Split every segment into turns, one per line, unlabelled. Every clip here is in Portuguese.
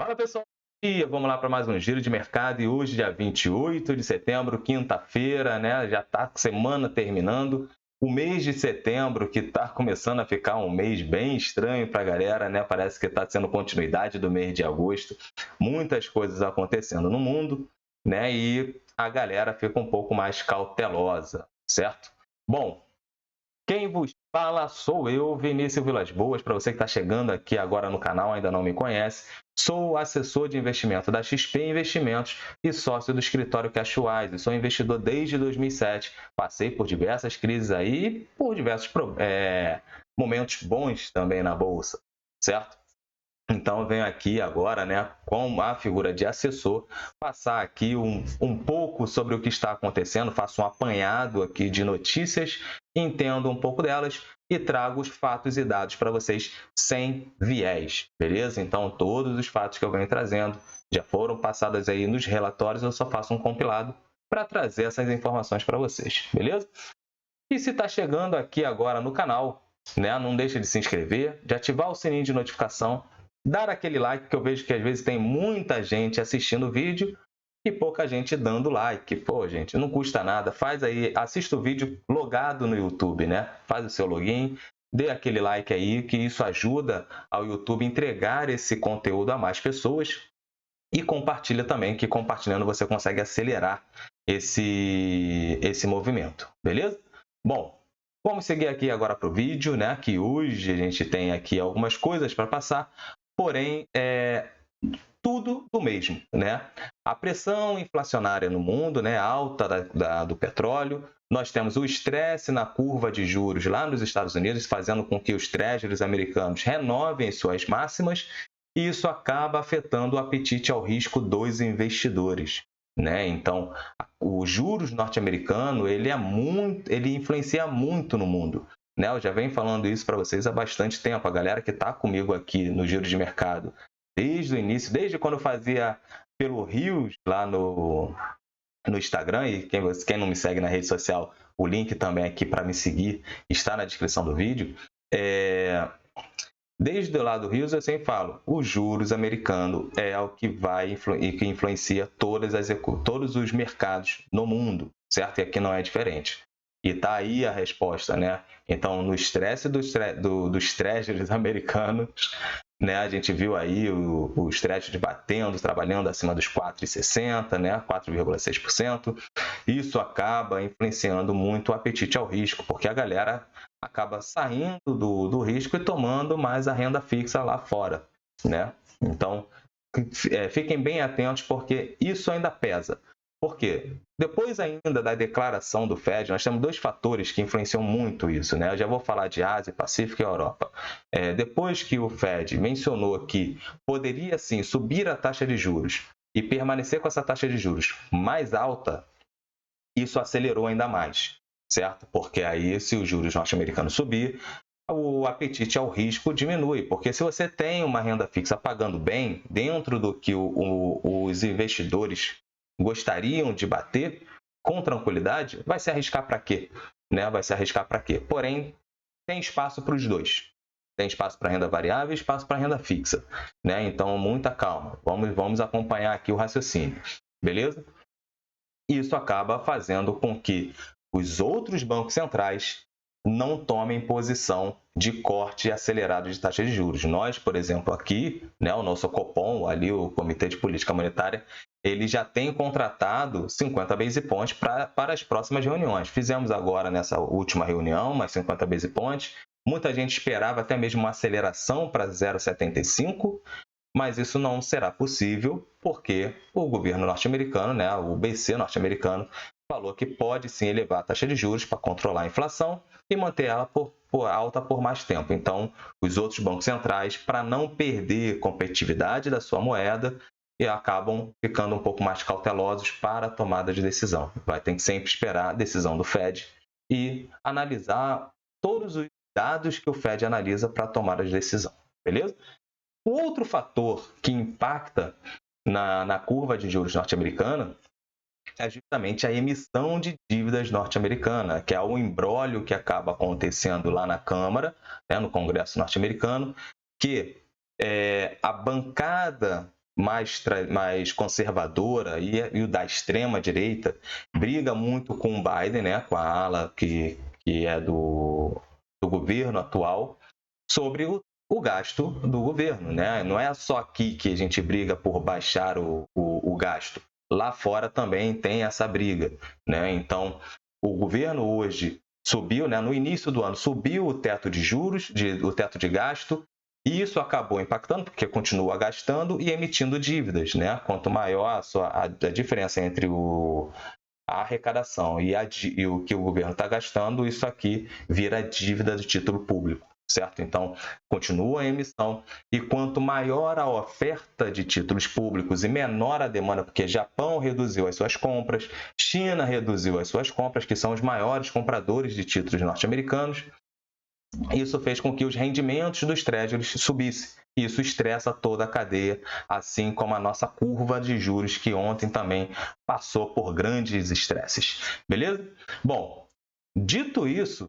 Fala pessoal, bom dia. Vamos lá para mais um giro de mercado e hoje, dia 28 de setembro, quinta-feira, né? Já está a semana terminando. O mês de setembro, que está começando a ficar um mês bem estranho para a galera, né? Parece que está sendo continuidade do mês de agosto. Muitas coisas acontecendo no mundo, né? E a galera fica um pouco mais cautelosa, certo? Bom, quem vos fala sou eu, Vinícius Vilas Boas. Para você que está chegando aqui agora no canal, ainda não me conhece, sou assessor de investimento da XP Investimentos e sócio do escritório Cashwise. Sou investidor desde 2007. Passei por diversas crises aí e por diversos momentos bons também na bolsa, certo? Então, eu venho aqui agora, né, com a figura de assessor, passar aqui um pouco sobre o que está acontecendo, faço um apanhado aqui de notícias, entendo um pouco delas e trago os fatos e dados para vocês sem viés, beleza? Então, todos os fatos que eu venho trazendo já foram passados aí nos relatórios, eu só faço um compilado para trazer essas informações para vocês, beleza? E se está chegando aqui agora no canal, né, não deixa de se inscrever, de ativar o sininho de notificação, dar aquele like, que eu vejo que às vezes tem muita gente assistindo o vídeo e pouca gente dando like. Pô, gente, não custa nada. Faz aí, assista o vídeo logado no YouTube, né? Faz o seu login, dê aquele like aí, que isso ajuda ao YouTube entregar esse conteúdo a mais pessoas. E compartilha também, que compartilhando você consegue acelerar esse movimento, beleza? Bom, vamos seguir aqui agora para o vídeo, né? Que hoje a gente tem aqui algumas coisas para passar, porém, tudo do mesmo, né? A pressão inflacionária no mundo, né, alta do petróleo. Nós temos o estresse na curva de juros lá nos Estados Unidos, fazendo com que os treasuries americanos renovem suas máximas, e isso acaba afetando o apetite ao risco dos investidores, né? Então, o juros norte-americano, ele influencia muito no mundo, né? Eu já venho falando isso para vocês há bastante tempo. A galera que está comigo aqui no Giro de Mercado desde o início, desde quando eu fazia pelo Rios lá no Instagram, e quem não me segue na rede social, o link também aqui para me seguir está na descrição do vídeo. Desde o lado do Rios, eu sempre falo, o juros americano é o que vai e que influencia todos os mercados no mundo, certo? E aqui não é diferente. E tá aí a resposta, né? Então, no estresse dos treasuries americanos, né, a gente viu aí os treasuries batendo, trabalhando acima dos 4,60, né, 4,6%. Isso acaba influenciando muito o apetite ao risco, porque a galera acaba saindo do risco e tomando mais a renda fixa lá fora, né? Então, fiquem bem atentos, porque isso ainda pesa. Por quê? Depois ainda da declaração do Fed, nós temos dois fatores que influenciam muito isso, né? Eu já vou falar de Ásia, Pacífico e Europa. Depois que o Fed mencionou que poderia sim subir a taxa de juros e permanecer com essa taxa de juros mais alta, isso acelerou ainda mais, certo? Porque aí, se os juros norte-americanos subir, o apetite ao risco diminui, porque se você tem uma renda fixa pagando bem, dentro do que os investidores gostariam de bater, com tranquilidade, vai se arriscar para quê? Né? Vai se arriscar para quê? Porém, tem espaço para os dois. Tem espaço para renda variável e espaço para renda fixa, né? Então, muita calma. Vamos acompanhar aqui o raciocínio, beleza? Isso acaba fazendo com que os outros bancos centrais não tomem posição de corte acelerado de taxa de juros. Nós, por exemplo, aqui, né, o nosso Copom, ali o Comitê de Política Monetária, ele já tem contratado 50 base points para as próximas reuniões. Fizemos agora, nessa última reunião, mais 50 base points. Muita gente esperava até mesmo uma aceleração para 0,75, mas isso não será possível porque o governo norte-americano, né, o BC norte-americano, falou que pode sim elevar a taxa de juros para controlar a inflação e manter ela alta por mais tempo. Então, os outros bancos centrais, para não perder competitividade da sua moeda, acabam ficando um pouco mais cautelosos para a tomada de decisão. Vai ter que sempre esperar a decisão do Fed e analisar todos os dados que o Fed analisa para a tomada de decisão, beleza? O outro fator que impacta na curva de juros norte-americana é justamente a emissão de dívidas norte-americana, que é o imbróglio que acaba acontecendo lá na Câmara, né, no Congresso norte-americano, que a bancada mais conservadora e o da extrema-direita briga muito com o Biden, né, com a ala que é do governo atual, sobre o gasto do governo, né? Não é só aqui que a gente briga por baixar o gasto. Lá fora também tem essa briga, né? Então, o governo hoje subiu, né? No início do ano, subiu o teto de juros, o teto de gasto, e isso acabou impactando, porque continua gastando e emitindo dívidas, né? Quanto maior a diferença entre a arrecadação e o que o governo está gastando, isso aqui vira dívida de título público, certo? Então, continua a emissão e quanto maior a oferta de títulos públicos e menor a demanda, porque Japão reduziu as suas compras, China reduziu as suas compras, que são os maiores compradores de títulos norte-americanos, isso fez com que os rendimentos dos treasuries subissem. Isso estressa toda a cadeia, assim como a nossa curva de juros, que ontem também passou por grandes estresses. Beleza? Bom, dito isso,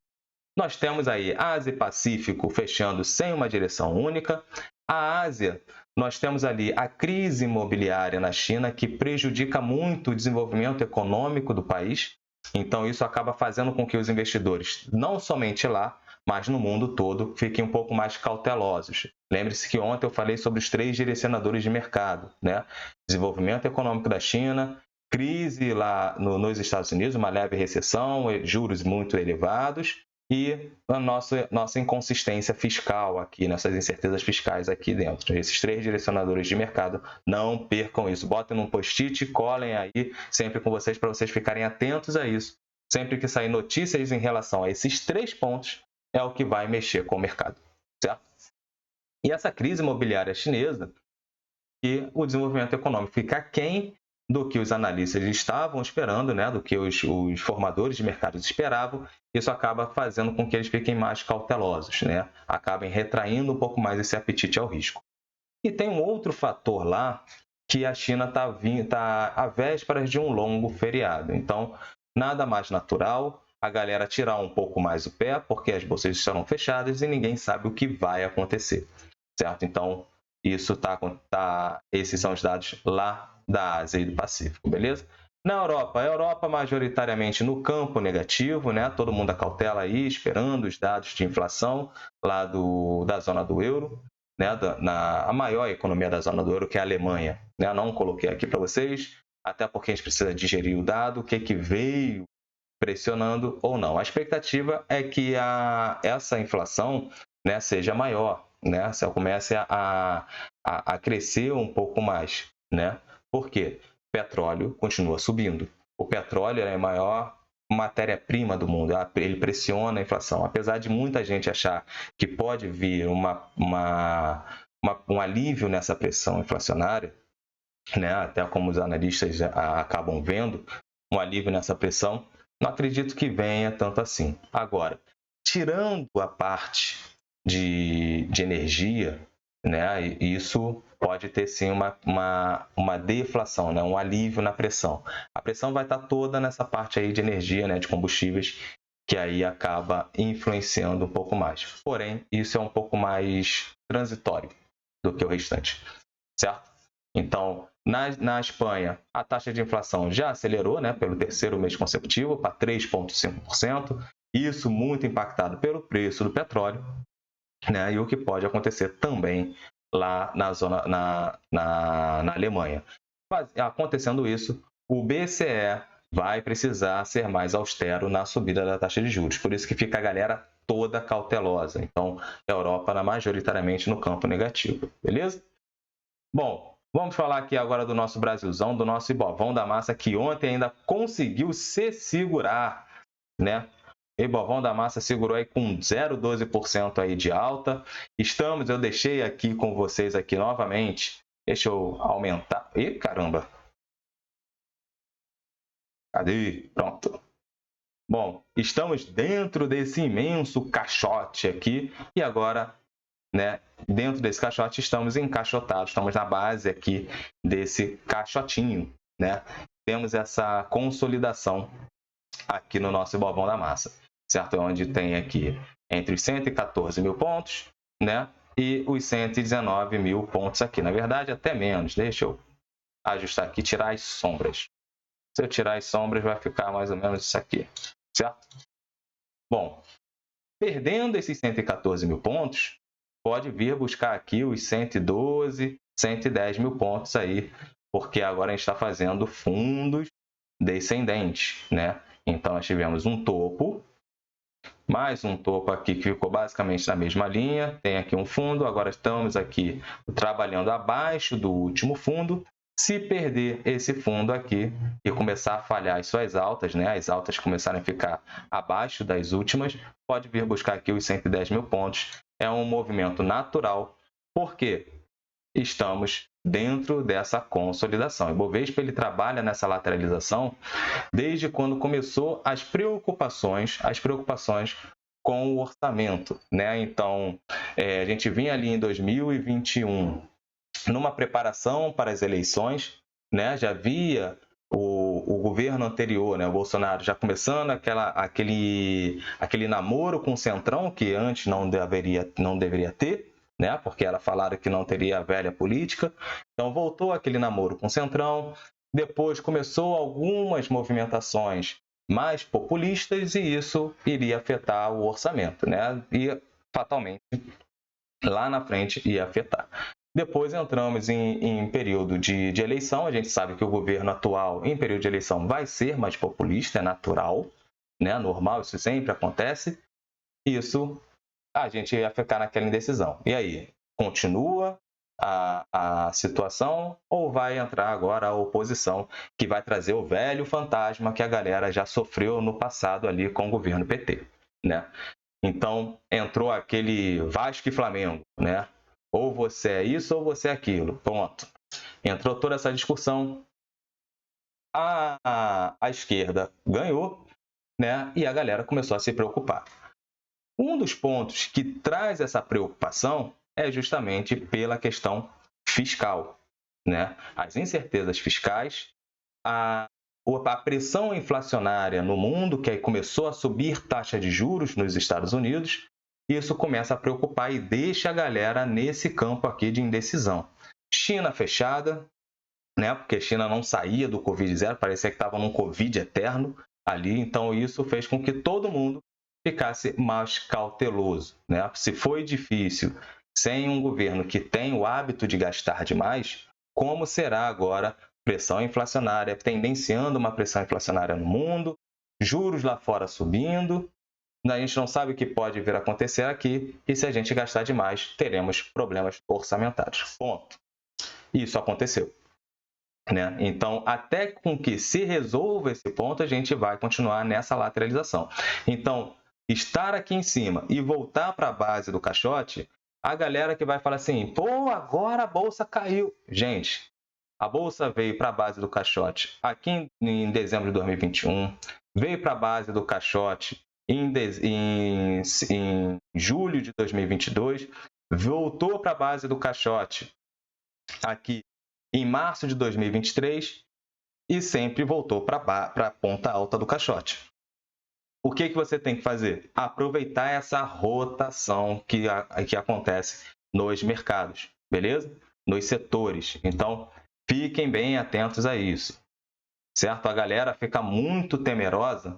nós temos aí Ásia e Pacífico fechando sem uma direção única. A Ásia, nós temos ali a crise imobiliária na China, que prejudica muito o desenvolvimento econômico do país. Então, isso acaba fazendo com que os investidores, não somente lá, mas no mundo todo, fiquem um pouco mais cautelosos. Lembre-se que ontem eu falei sobre os 3 direcionadores de mercado, né? Desenvolvimento econômico da China, crise lá nos Estados Unidos, uma leve recessão, juros muito elevados e a nossa inconsistência fiscal aqui, nessas incertezas fiscais aqui dentro. Esses 3 direcionadores de mercado, não percam isso. Botem num post-it, colhem aí sempre com vocês para vocês ficarem atentos a isso. Sempre que sair notícias em relação a esses 3 pontos, é o que vai mexer com o mercado, certo? E essa crise imobiliária chinesa, que o desenvolvimento econômico fica aquém do que os analistas estavam esperando, né? Do que os formadores de mercados esperavam, isso acaba fazendo com que eles fiquem mais cautelosos, né? Acabem retraindo um pouco mais esse apetite ao risco. E tem um outro fator lá, que a China está à vésperas de um longo feriado. Então, nada mais natural a galera tirar um pouco mais o pé, porque as bolsas estarão fechadas e ninguém sabe o que vai acontecer, certo? Então, esses são os dados lá da Ásia e do Pacífico, beleza? Na Europa, a Europa majoritariamente no campo negativo, né? Todo mundo a cautela aí, esperando os dados de inflação lá da zona do euro, né? A maior economia da zona do euro, que é a Alemanha, né? Não coloquei aqui para vocês, até porque a gente precisa digerir o dado, o que veio pressionando ou não. A expectativa é que essa inflação, né, seja maior, né? Se ela comece a crescer um pouco mais, né? Por quê? O petróleo continua subindo. O petróleo é a maior matéria-prima do mundo, ele pressiona a inflação. Apesar de muita gente achar que pode vir um alívio nessa pressão inflacionária, né? Até como os analistas acabam vendo, um alívio nessa pressão, não acredito que venha tanto assim. Agora, tirando a parte de energia, né, isso pode ter sim uma deflação, né, um alívio na pressão. A pressão vai estar toda nessa parte aí de energia, né, de combustíveis, que aí acaba influenciando um pouco mais. Porém, isso é um pouco mais transitório do que o restante, certo? Então, na Espanha, a taxa de inflação já acelerou, né, pelo 3º mês consecutivo para 3,5%. Isso muito impactado pelo preço do petróleo, né, e o que pode acontecer também lá na Alemanha. Acontecendo isso, o BCE vai precisar ser mais austero na subida da taxa de juros. Por isso que fica a galera toda cautelosa. Então, a Europa majoritariamente no campo negativo, beleza? Bom, vamos falar aqui agora do nosso Brasilzão, do nosso Ibovão da Massa, que ontem ainda conseguiu se segurar, né? O Ibovão da Massa segurou aí com 0,12% aí de alta. Eu deixei aqui com vocês aqui novamente. Deixa eu aumentar. Ih, caramba! Cadê? Pronto. Bom, estamos dentro desse imenso caixote aqui e agora, né, dentro desse caixote estamos encaixotados, estamos na base aqui desse caixotinho, né? Temos essa consolidação aqui no nosso Ibovão da Massa, certo? Onde tem aqui entre os 114 mil pontos, né, e os 119 mil pontos aqui. Na verdade, até menos. Deixa eu ajustar aqui, tirar as sombras. Se eu tirar as sombras, vai ficar mais ou menos isso aqui, certo? Bom, perdendo esses 114 mil pontos, pode vir buscar aqui os 112, 110 mil pontos aí, porque agora a gente está fazendo fundos descendentes, né? Então, nós tivemos um topo, mais um topo aqui que ficou basicamente na mesma linha, tem aqui um fundo, agora estamos aqui trabalhando abaixo do último fundo. Se perder esse fundo aqui e começar a falhar as suas altas, né, as altas começarem a ficar abaixo das últimas, pode vir buscar aqui os 110 mil pontos. É um movimento natural, porque estamos dentro dessa consolidação. O Ibovespa ele trabalha nessa lateralização desde quando começou as preocupações com o orçamento, né? Então, a gente vinha ali em 2021 numa preparação para as eleições, né? Já havia o governo anterior, né? O Bolsonaro já começando aquele namoro com o Centrão que antes não deveria ter, né? Porque era falado que não teria a velha política. Então voltou aquele namoro com o Centrão. Depois começou algumas movimentações mais populistas e isso iria afetar o orçamento, né? E fatalmente lá na frente ia afetar. Depois entramos em período de eleição. A gente sabe que o governo atual, em período de eleição, vai ser mais populista, é natural, né? Normal, isso sempre acontece. Isso, a gente ia ficar naquela indecisão. E aí, continua a situação ou vai entrar agora a oposição, que vai trazer o velho fantasma que a galera já sofreu no passado ali com o governo PT, né? Então, entrou aquele Vasco e Flamengo, né? Ou você é isso ou você é aquilo. Pronto. Entrou toda essa discussão. A esquerda ganhou, né? E a galera começou a se preocupar. Um dos pontos que traz essa preocupação é justamente pela questão fiscal, né? As incertezas fiscais, a pressão inflacionária no mundo, que aí começou a subir taxa de juros nos Estados Unidos, isso começa a preocupar e deixa a galera nesse campo aqui de indecisão. China fechada, né? Porque a China não saía do Covid-0, parecia que estava num Covid eterno ali, então isso fez com que todo mundo ficasse mais cauteloso, né? Se foi difícil sem um governo que tem o hábito de gastar demais, como será agora pressão inflacionária, tendenciando uma pressão inflacionária no mundo, juros lá fora subindo, a gente não sabe o que pode vir a acontecer aqui, e se a gente gastar demais, teremos problemas orçamentários. Ponto. Isso aconteceu, né? Então, até com que se resolva esse ponto, a gente vai continuar nessa lateralização. Então, estar aqui em cima e voltar para a base do caixote, a galera que vai falar assim, pô, agora a bolsa caiu. Gente, a bolsa veio para a base do caixote aqui em dezembro de 2021, veio para a base do caixote em julho de 2022, voltou para a base do caixote aqui em março de 2023 e sempre voltou para a ponta alta do caixote. O que você tem que fazer? Aproveitar essa rotação que acontece nos mercados, beleza? Nos setores. Então, fiquem bem atentos a isso, certo? A galera fica muito temerosa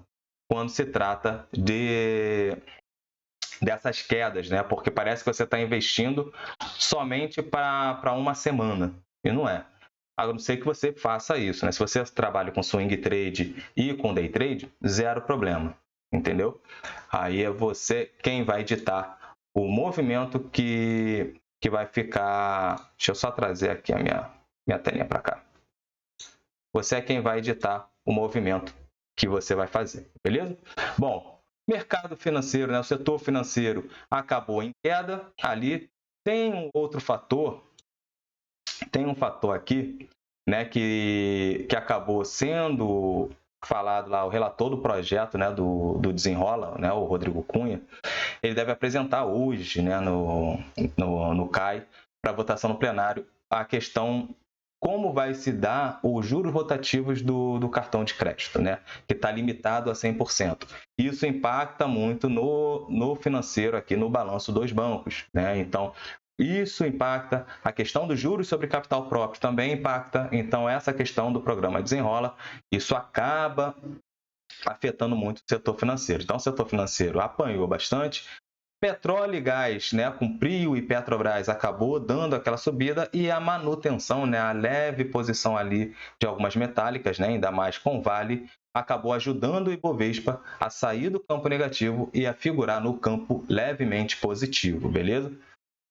quando se trata dessas quedas, né? Porque parece que você está investindo somente para uma semana, e não é. A não ser que você faça isso, né? Se você trabalha com swing trade e com day trade, zero problema, entendeu? Aí é você quem vai ditar o movimento que vai ficar... Deixa eu só trazer aqui a minha telinha para cá. Você é quem vai ditar o movimento que você vai fazer, beleza? Bom, mercado financeiro, né? O setor financeiro acabou em queda ali. Tem um outro fator, tem um fator aqui, né, que acabou sendo falado lá, o relator do projeto, né, do Desenrola, né, o Rodrigo Cunha, ele deve apresentar hoje, né, no CAI, para votação no plenário, a questão como vai se dar os juros rotativos do cartão de crédito, né? Que está limitado a 100%. Isso impacta muito no financeiro aqui, no balanço dos bancos, né? Então, Isso impacta, a questão dos juros sobre capital próprio também impacta, então essa questão do programa Desenrola, isso acaba afetando muito o setor financeiro. Então o setor financeiro apanhou bastante, petróleo e gás, né, com Prio e Petrobras acabou dando aquela subida e a manutenção, né, a leve posição ali de algumas metálicas, né, ainda mais com Vale, acabou ajudando o Ibovespa a sair do campo negativo e a figurar no campo levemente positivo, beleza?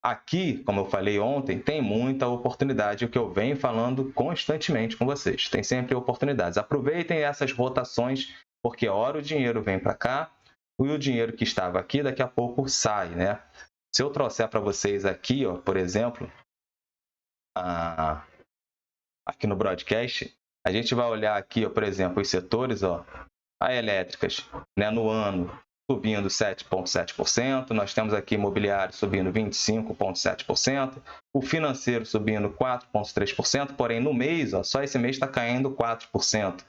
Aqui, como eu falei ontem, tem muita oportunidade, o que eu venho falando constantemente com vocês. Tem sempre oportunidades. Aproveitem essas rotações, porque a hora o dinheiro vem para cá e o dinheiro que estava aqui daqui a pouco sai, né? Se eu trouxer para vocês aqui, ó, por exemplo, aqui no broadcast, a gente vai olhar aqui, ó, por exemplo, os setores, ó, a elétricas, né, no ano subindo 7,7%, nós temos aqui imobiliário subindo 25,7%, o financeiro subindo 4,3%, porém no mês, ó, só esse mês está caindo 4%.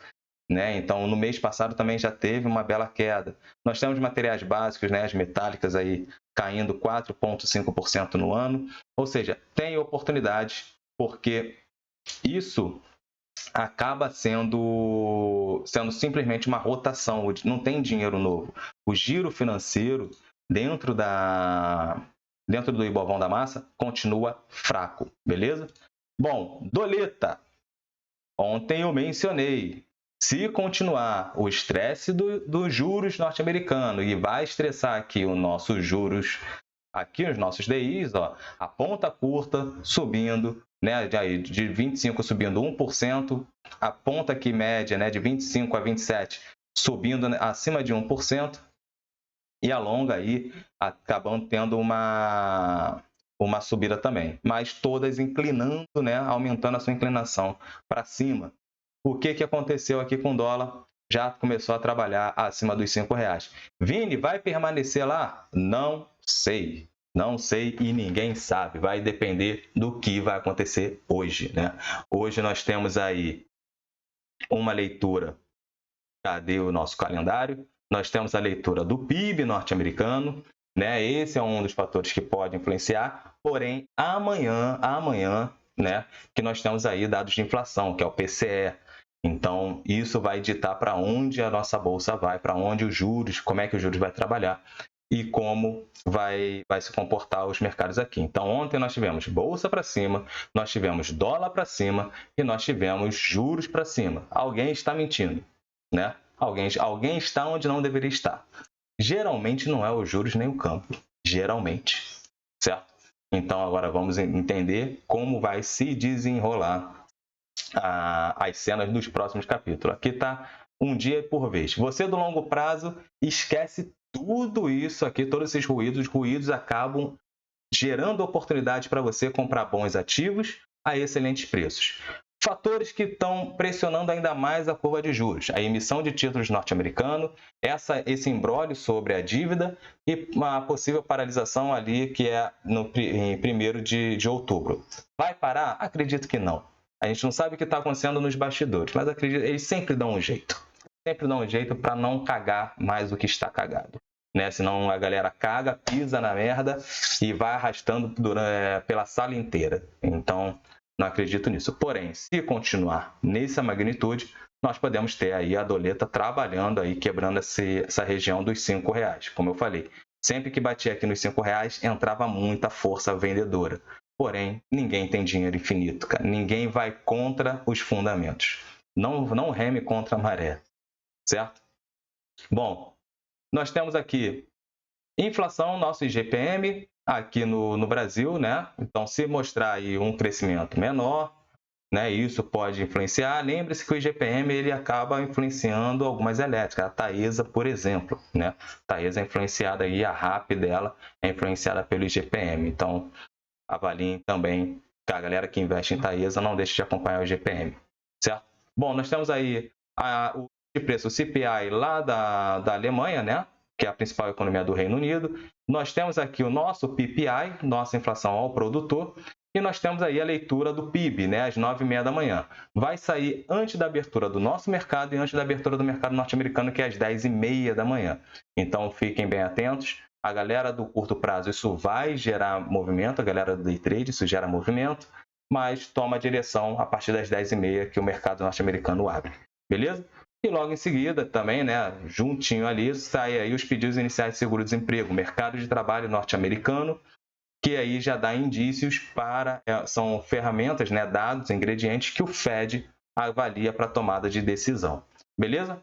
Né? Então, no mês passado também já teve uma bela queda. Nós temos materiais básicos, né, as metálicas aí caindo 4,5% no ano, ou seja, tem oportunidade, porque isso acaba sendo simplesmente uma rotação, não tem dinheiro novo. O giro financeiro dentro do Ibovão da Massa continua fraco, beleza? Bom, doleta. Ontem eu mencionei, se continuar o estresse dos juros norte-americanos e vai estressar aqui os nossos juros, aqui os nossos DIs, ó, a ponta curta subindo, né, de 25 subindo 1%, a ponta aqui média, né, de 25 a 27 subindo acima de 1%, e a longa aí acabando tendo uma subida também, mas todas inclinando, né, aumentando a sua inclinação para cima. O que aconteceu aqui com o dólar? Já começou a trabalhar acima dos R$5. Vini, vai permanecer lá? Não sei. Não sei e ninguém sabe. Vai depender do que vai acontecer hoje, né? Hoje nós temos aí uma leitura. Cadê o nosso calendário? Nós temos a leitura do PIB norte-americano, né? Esse é um dos fatores que pode influenciar. Porém, amanhã, né, que nós temos aí dados de inflação, que é o PCE. Então, isso vai ditar para onde a nossa bolsa vai, para onde os juros, como é que os juros vai trabalhar e como vai se comportar os mercados aqui. Então, ontem nós tivemos bolsa para cima, nós tivemos dólar para cima e nós tivemos juros para cima. Alguém está mentindo, né? Alguém está onde não deveria estar. Geralmente não é os juros nem o campo. Geralmente, certo? Então, agora vamos entender como vai se desenrolar as cenas dos próximos capítulos. Aqui está um dia por vez. Você do longo prazo, esquece tudo isso aqui, todos esses ruídos. Os ruídos acabam gerando oportunidade para você comprar bons ativos a excelentes preços. Fatores que estão pressionando ainda mais a curva de juros. A emissão de títulos norte-americanos, esse imbróglio sobre a dívida e uma possível paralisação ali que é em 1º de outubro. Vai parar? Acredito que não. A gente não sabe o que está acontecendo nos bastidores, mas acredito, eles sempre dão um jeito. Sempre dão um jeito para não cagar mais do que está cagado. Né? Senão a galera caga, pisa na merda e vai arrastando pela sala inteira. Então, não acredito nisso. Porém, se continuar nessa magnitude, nós podemos ter aí a doleta trabalhando aí, quebrando essa região dos R$5. Como eu falei, sempre que batia aqui nos R$5, entrava muita força vendedora. Porém, ninguém tem dinheiro infinito, cara. Ninguém vai contra os fundamentos. Não reme contra a maré, certo? Bom, nós temos aqui inflação, nosso IGPM, aqui no Brasil, né? Então, se mostrar aí um crescimento menor, né, isso pode influenciar. Lembre-se que o IGPM ele acaba influenciando algumas elétricas. A Taesa, por exemplo, né? A Taesa é influenciada aí, a RAP dela é influenciada pelo IGPM. Então, avaliem também, a galera que investe em Taesa não deixe de acompanhar o IGPM, certo? Bom, nós temos aí o preço, o CPI lá da Alemanha, né? Que é a principal economia do Reino Unido. Nós temos aqui o nosso PPI, nossa inflação ao produtor, e nós temos aí a leitura do PIB, né, às 9h30 da manhã. Vai sair antes da abertura do nosso mercado e antes da abertura do mercado norte-americano, que é às 10h30 da manhã. Então, fiquem bem atentos. A galera do curto prazo, isso vai gerar movimento, a galera do day trade, isso gera movimento, mas toma a direção a partir das 10h30 que o mercado norte-americano abre, beleza? E logo em seguida, também, né, juntinho ali, sai aí os pedidos iniciais de seguro-desemprego, mercado de trabalho norte-americano, que aí já dá indícios para, são ferramentas, né, dados, ingredientes que o Fed avalia para tomada de decisão, beleza?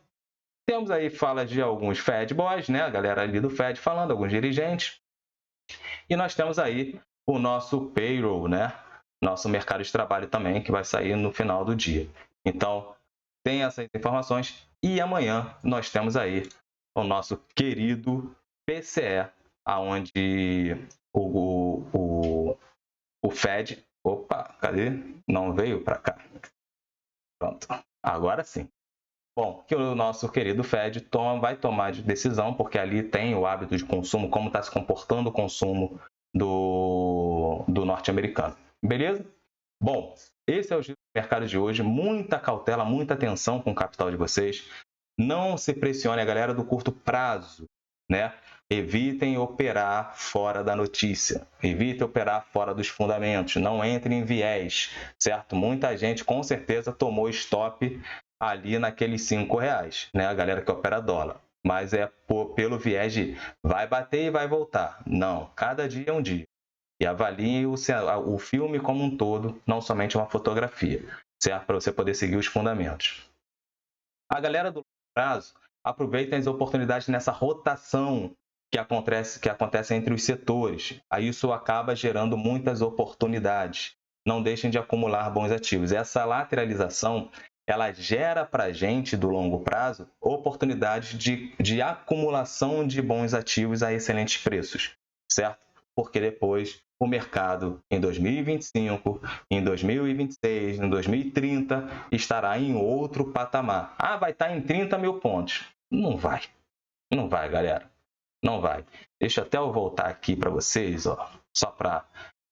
Temos aí falas de alguns Fed Boys, né, a galera ali do Fed falando, alguns dirigentes, e nós temos aí o nosso payroll, né, nosso mercado de trabalho também, que vai sair no final do dia. Então, tem essas informações e amanhã nós temos aí o nosso querido PCE, aonde o Fed... Opa, cadê? Não veio para cá. Pronto, agora sim. Bom, que o nosso querido Fed vai tomar de decisão, porque ali tem o hábito de consumo, como está se comportando o consumo do norte-americano. Beleza? Bom, esse é o giro do mercado de hoje. Muita cautela, muita atenção com o capital de vocês. Não se pressione a galera do curto prazo, né? Evitem operar fora da notícia. Evitem operar fora dos fundamentos. Não entre em viés, certo? Muita gente, com certeza, tomou stop ali naqueles R$5, né? A galera que opera dólar. Mas é pelo viés de vai bater e vai voltar. Não, cada dia é um dia. E avalie o filme como um todo, não somente uma fotografia, certo? Para você poder seguir os fundamentos. A galera do longo prazo aproveita as oportunidades nessa rotação que acontece entre os setores. Aí isso acaba gerando muitas oportunidades. Não deixem de acumular bons ativos. Essa lateralização, ela gera para a gente, do longo prazo, oportunidades de acumulação de bons ativos a excelentes preços, certo? Porque depois o mercado em 2025, em 2026, em 2030 estará em outro patamar. Ah, vai estar em 30 mil pontos. Não vai. Não vai, galera. Não vai. Deixa até eu voltar aqui para vocês, ó, só para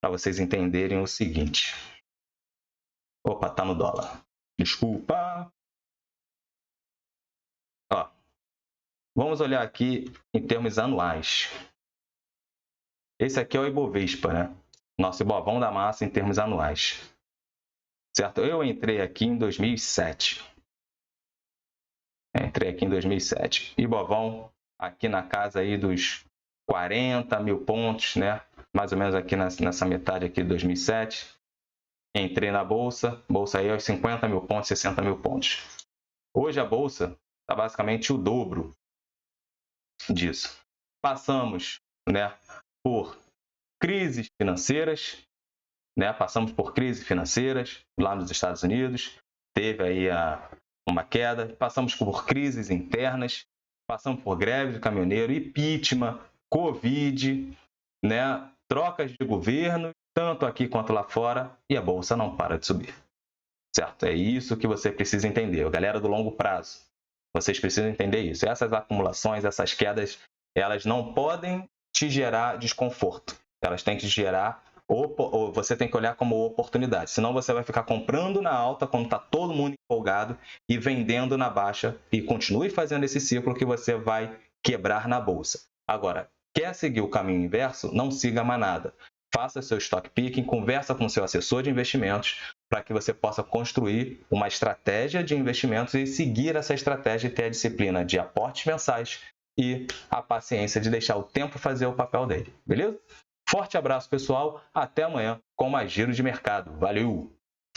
vocês entenderem o seguinte. Opa, tá no dólar. Desculpa. Ó, vamos olhar aqui em termos anuais. Esse aqui é o Ibovespa, né? Nosso Ibovão da massa em termos anuais. Certo? Eu entrei aqui em 2007. Entrei aqui em 2007. Ibovão aqui na casa aí dos 40 mil pontos, né? Mais ou menos aqui nessa metade aqui de 2007. Entrei na bolsa aí aos 50 mil pontos, 60 mil pontos. Hoje a bolsa está basicamente o dobro disso. Passamos, né, por crises financeiras, né? Passamos por crises financeiras lá nos Estados Unidos, teve aí uma queda, passamos por crises internas, passamos por greve de caminhoneiro, impeachment, Covid, né? Trocas de governo, tanto aqui quanto lá fora, e a bolsa não para de subir. Certo? É isso que você precisa entender. Galera do longo prazo, vocês precisam entender isso. Essas acumulações, essas quedas, elas não podem te gerar desconforto. Elas têm que gerar, ou você tem que olhar como oportunidade. Senão você vai ficar comprando na alta quando está todo mundo empolgado e vendendo na baixa. E continue fazendo esse ciclo que você vai quebrar na bolsa. Agora, quer seguir o caminho inverso? Não siga a manada. Faça seu stock picking, conversa com seu assessor de investimentos para que você possa construir uma estratégia de investimentos e seguir essa estratégia e ter a disciplina de aportes mensais e a paciência de deixar o tempo fazer o papel dele, beleza? Forte abraço, pessoal. Até amanhã com mais Giro de Mercado. Valeu!